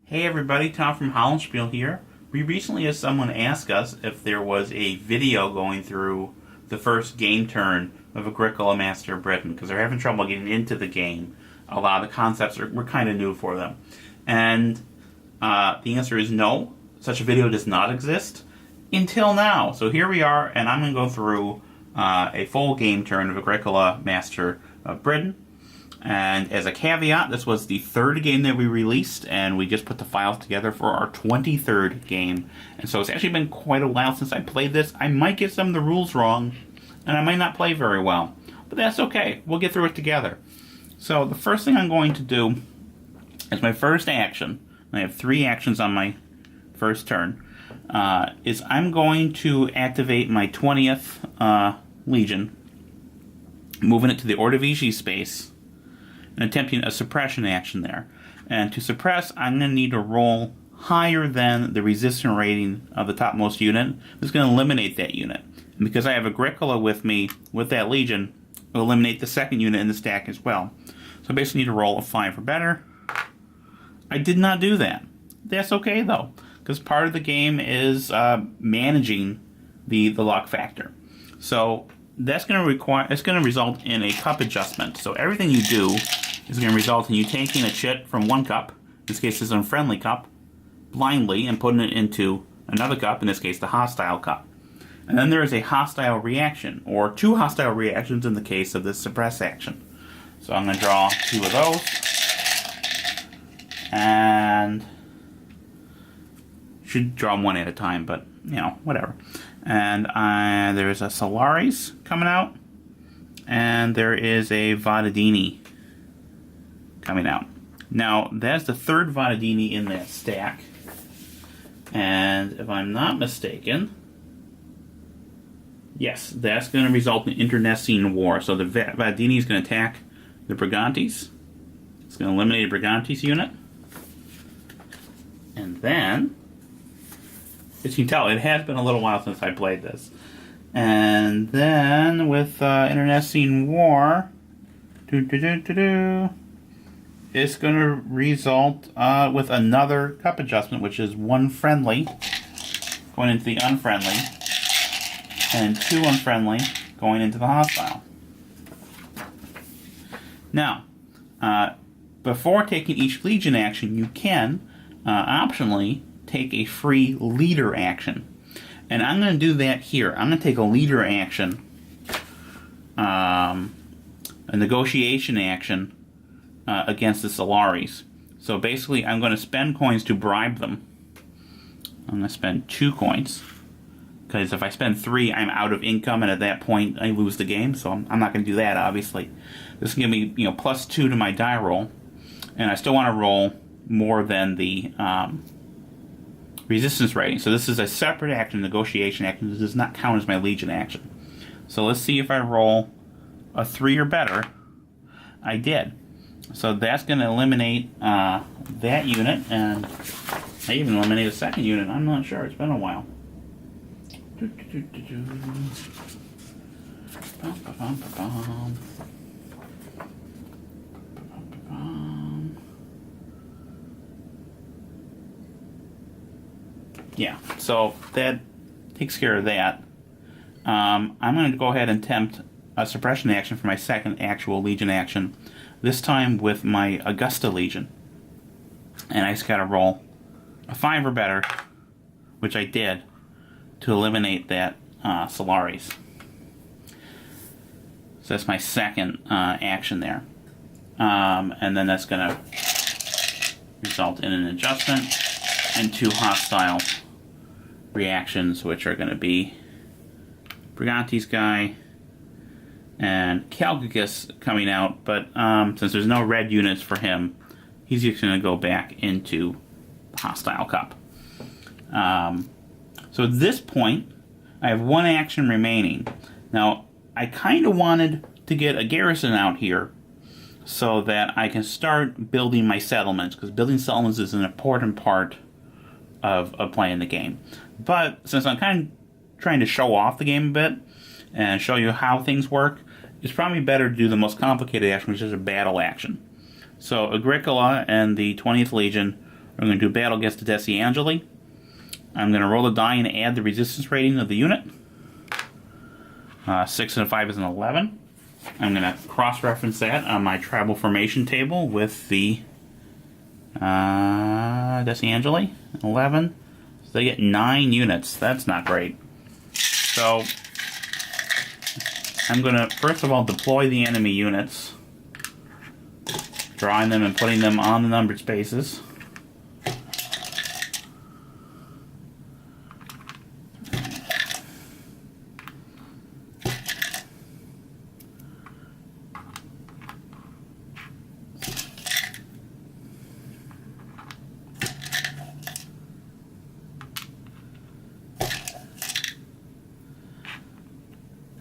Hey everybody, Tom from Hollandspiele here. We recently had someone ask us if there was a video going through the first game turn of Agricola Master of Britain, because they're having trouble getting into the game. A lot of the concepts were kind of new for them. And the answer is no, such a video does not exist until now. So here we are, and I'm going to go through a full game turn of Agricola Master of Britain. And as a caveat, this was the third game that we released, and we just put the files together for our 23rd game. And so it's actually been quite a while since I played this. I might get some of the rules wrong, and I might not play very well. But that's okay. We'll get through it together. So the first thing I'm going to do is my first action. I have 3 actions on my first turn. Is I'm going to activate my 20th Legion, moving it to the Order Vichy space, and attempting a suppression action there. And to suppress, I'm going to need to roll higher than the resistance rating of the topmost unit. This is going to eliminate that unit. And because I have Agricola with me, with that Legion, it'll eliminate the second unit in the stack as well. So I basically need to roll a 5 or better. I did not do that. That's okay though, because part of the game is managing the luck factor. So that's going to result in a cup adjustment. So everything you do is going to result in you taking a chit from one cup, in this case this unfriendly cup, blindly, and putting it into another cup, in this case the hostile cup. And then there is a hostile reaction, or 2 hostile reactions in the case of this suppress action. So I'm going to draw 2 of those, and should draw them one at a time, but you know, whatever. And there's a Solaris coming out, and there is a Vadadini coming out. Now, that's the 3rd Vadadini in that stack, and if I'm not mistaken, yes, that's going to result in internecine war. So the Vadadini is going to attack the Brigantes. It's going to eliminate a Brigantes unit, and then, as you can tell, it has been a little while since I played this. And then with internecine war, it's going to result with another cup adjustment, which is 1 friendly going into the unfriendly, and 2 unfriendly going into the hostile. Now, before taking each Legion action, you can optionally take a free leader action. And I'm going to do that here. I'm going to take a leader action, a negotiation action against the Solaris. So basically I'm going to spend coins to bribe them. I'm going to spend 2 coins, because if I spend 3 I'm out of income, and at that point I lose the game, so I'm not going to do that, obviously. This is going to be, +2 to my die roll, and I still want to roll more than the resistance rating. So this is a separate action, negotiation action. This does not count as my Legion action. So let's see if I roll a 3 or better. I did. So that's going to eliminate that unit, and I even eliminated a second unit. I'm not sure. It's been a while. Yeah, so that takes care of that. I'm going to go ahead and attempt a suppression action for my second actual Legion action, this time with my Augusta Legion. And I just got to roll a 5 or better, which I did, to eliminate that Solaris. So that's my second action there. And then that's going to result in an adjustment and 2 hostile reactions, which are going to be Brigantes guy and Calgicus coming out, but since there's no red units for him, he's just going to go back into the hostile cup. So at this point, I have 1 action remaining. Now, I kind of wanted to get a garrison out here so that I can start building my settlements, because building settlements is an important part of playing the game. But since I'm kind of trying to show off the game a bit and show you how things work, it's probably better to do the most complicated action, which is a battle action. So Agricola and the 20th Legion We're going to do battle against the Deciangeli. I'm going to roll the die and add the resistance rating of the unit. 6 and a 5 is an 11. I'm going to cross-reference that on my tribal formation table with the Deciangeli. 11. So they get 9 units. That's not great. So I'm going to, first of all, deploy the enemy units. Drawing them and putting them on the numbered spaces.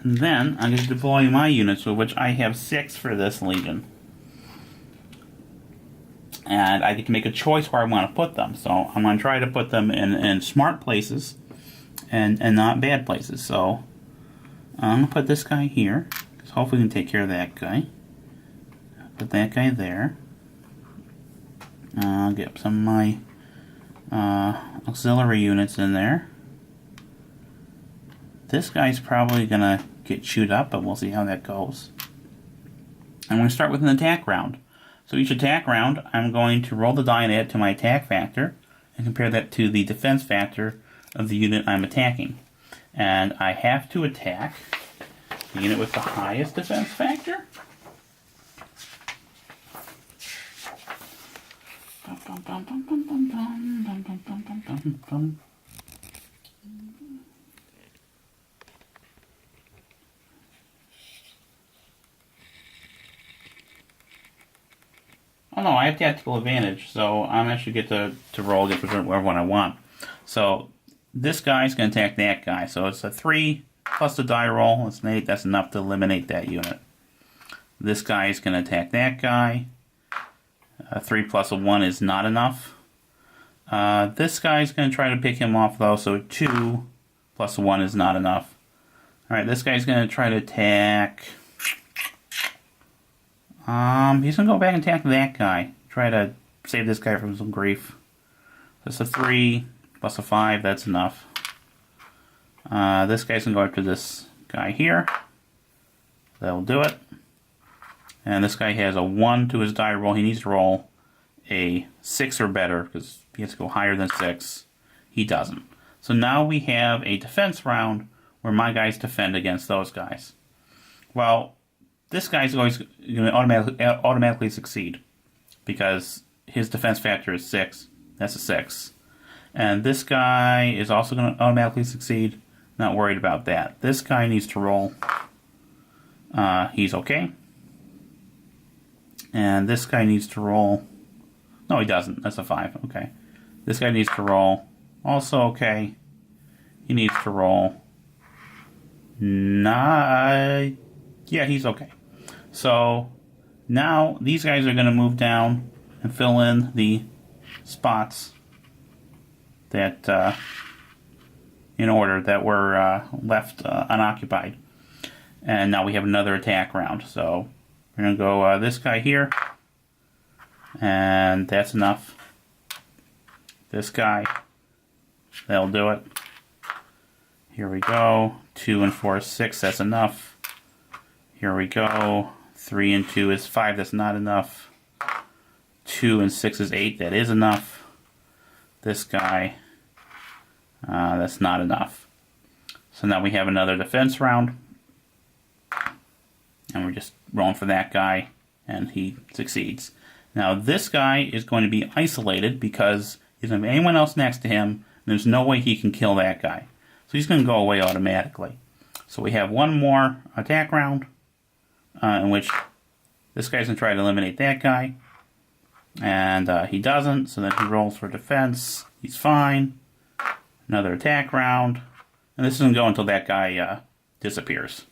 And then I'm going to deploy my units, of which I have 6 for this legion. And I get to make a choice where I want to put them. So I'm going to try to put them in smart places and not bad places. So I'm going to put this guy here, because hopefully we can take care of that guy. Put that guy there. I'll get some of my auxiliary units in there. This guy's probably going to get chewed up, but we'll see how that goes. I'm going to start with an attack round. So each attack round, I'm going to roll the die and add it to my attack factor and compare that to the defense factor of the unit I'm attacking. And I have to attack the unit with the highest defense factor. Oh no, I have tactical advantage, so I'm actually get to roll against whichever one I want. So this guy's going to attack that guy. So it's a 3 plus the die roll. It's an 8. That's enough to eliminate that unit. This guy is going to attack that guy. 3 plus a 1 is not enough. This guy's going to try to pick him off though, so 2 plus a 1 is not enough. Alright, this guy's going to try to attack... he's going to go back and attack that guy. Try to save this guy from some grief. That's a 3 plus a 5, that's enough. This guy's going to go after this guy here. That'll do it. And this guy has a 1 to his die roll. He needs to roll a 6 or better, because he has to go higher than 6. He doesn't. So now we have a defense round where my guys defend against those guys. Well, this guy's always going to automatically succeed because his defense factor is 6. That's a 6. And this guy is also going to automatically succeed. Not worried about that. This guy needs to roll. He's okay. And this guy needs to roll. No, he doesn't. That's a 5. Okay. This guy needs to roll. Also okay. He needs to roll. Yeah, he's okay. So now these guys are going to move down and fill in the spots that in order that were left unoccupied. And now we have another attack round. So we're going to go this guy here. And that's enough. This guy. That'll do it. Here we go. 2 and 4 is 6. That's enough. Here we go. 3 and 2 is 5. That's not enough. 2 and 6 is 8. That is enough. This guy. That's not enough. So now we have another defense round. And we're just rolling for that guy. And he succeeds. Now this guy is going to be isolated because he doesn't have anyone else next to him. And there's no way he can kill that guy. So he's going to go away automatically. So we have one more attack round in which this guy's going to try to eliminate that guy. And he doesn't, so then he rolls for defense. He's fine. Another attack round. And this doesn't go until that guy disappears.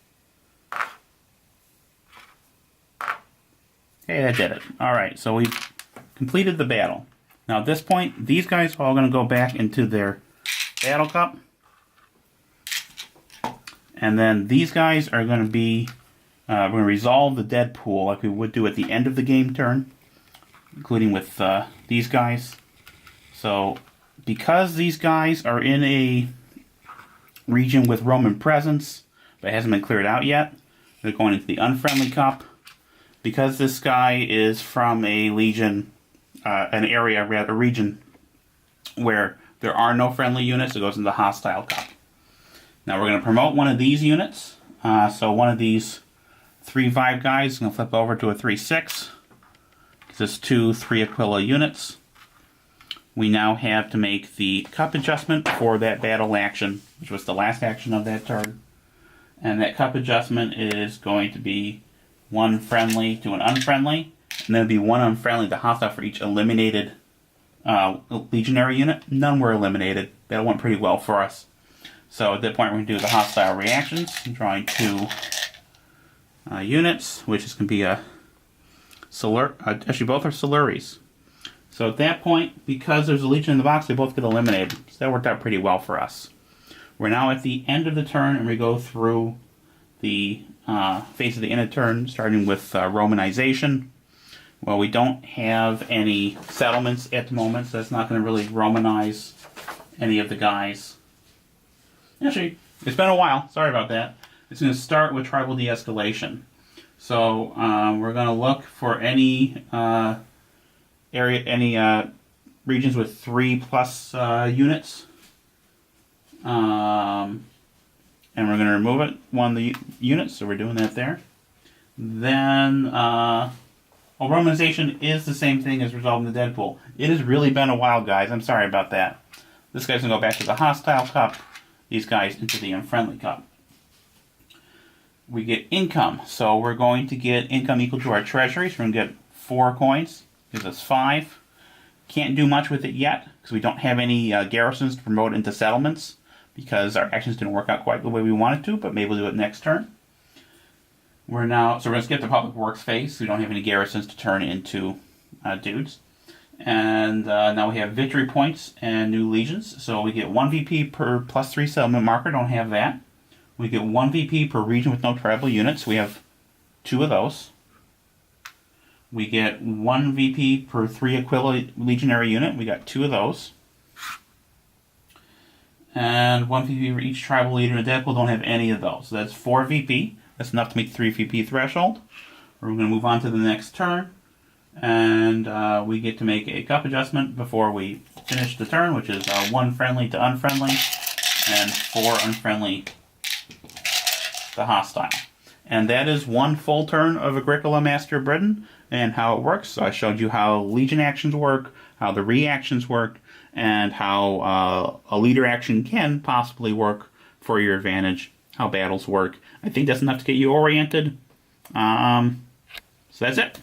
Okay, that did it. Alright, so we've completed the battle. Now at this point, these guys are all going to go back into their battle cup. And then these guys are going to be, we're going to resolve the dead pool like we would do at the end of the game turn, including with these guys. So, because these guys are in a region with Roman presence, but hasn't been cleared out yet, they're going into the Unfriendly Cup. Because this guy is from a legion, a region where there are no friendly units, it goes into the Hostile Cup. Now we're going to promote one of these units. So one of these 3-5 guys is going to flip over to a 3-6. Because it's 2 3 Aquila units. We now have to make the cup adjustment for that battle action, which was the last action of that turn. And that cup adjustment is going to be 1 friendly to an unfriendly, and then it'll be 1 unfriendly to hostile for each eliminated legionary unit. None were eliminated. That went pretty well for us. So at that point, we're going to do the hostile reactions. I'm drawing 2 units, which is going to be a actually both are Siluries. So at that point, because there's a legion in the box, they both get eliminated. So that worked out pretty well for us. We're now at the end of the turn, and we go through the phase of the end of turn, starting with Romanization. Well, we don't have any settlements at the moment, so that's not going to really Romanize any of the guys. Actually, it's been a while. Sorry about that. It's going to start with Tribal De-Escalation. So we're going to look for any regions with 3+ units. And we're going to remove it, 1 of the units, so we're doing that there. Then, Romanization is the same thing as resolving the Deadpool. It has really been a while, guys. I'm sorry about that. This guy's going to go back to the Hostile Cup. These guys into the Unfriendly Cup. We get income. So we're going to get income equal to our treasury. So we're going to get 4 coins. Gives us 5. Can't do much with it yet, because we don't have any garrisons to promote into settlements, because our actions didn't work out quite the way we wanted to, but maybe we'll do it next turn. We're going to skip the Public Works phase, so we don't have any garrisons to turn into dudes. And now we have victory points and new legions, so we get 1 VP per +3 settlement marker, don't have that. We get 1 VP per region with no tribal units, we have 2 of those. We get 1 VP per 3 Aquila legionary unit, we got 2 of those. And 1 VP for each tribal leader in Deadpool, don't have any of those. So that's 4 VP. That's enough to meet the 3 VP threshold. We're going to move on to the next turn. And we get to make a cup adjustment before we finish the turn, which is 1 friendly to unfriendly, and 4 unfriendly to hostile. And that is 1 full turn of Agricola, Master of Britain, and how it works. So I showed you how Legion actions work, how the reactions work, and how a leader action can possibly work for your advantage, how battles work. I think that's enough to get you oriented. So that's it.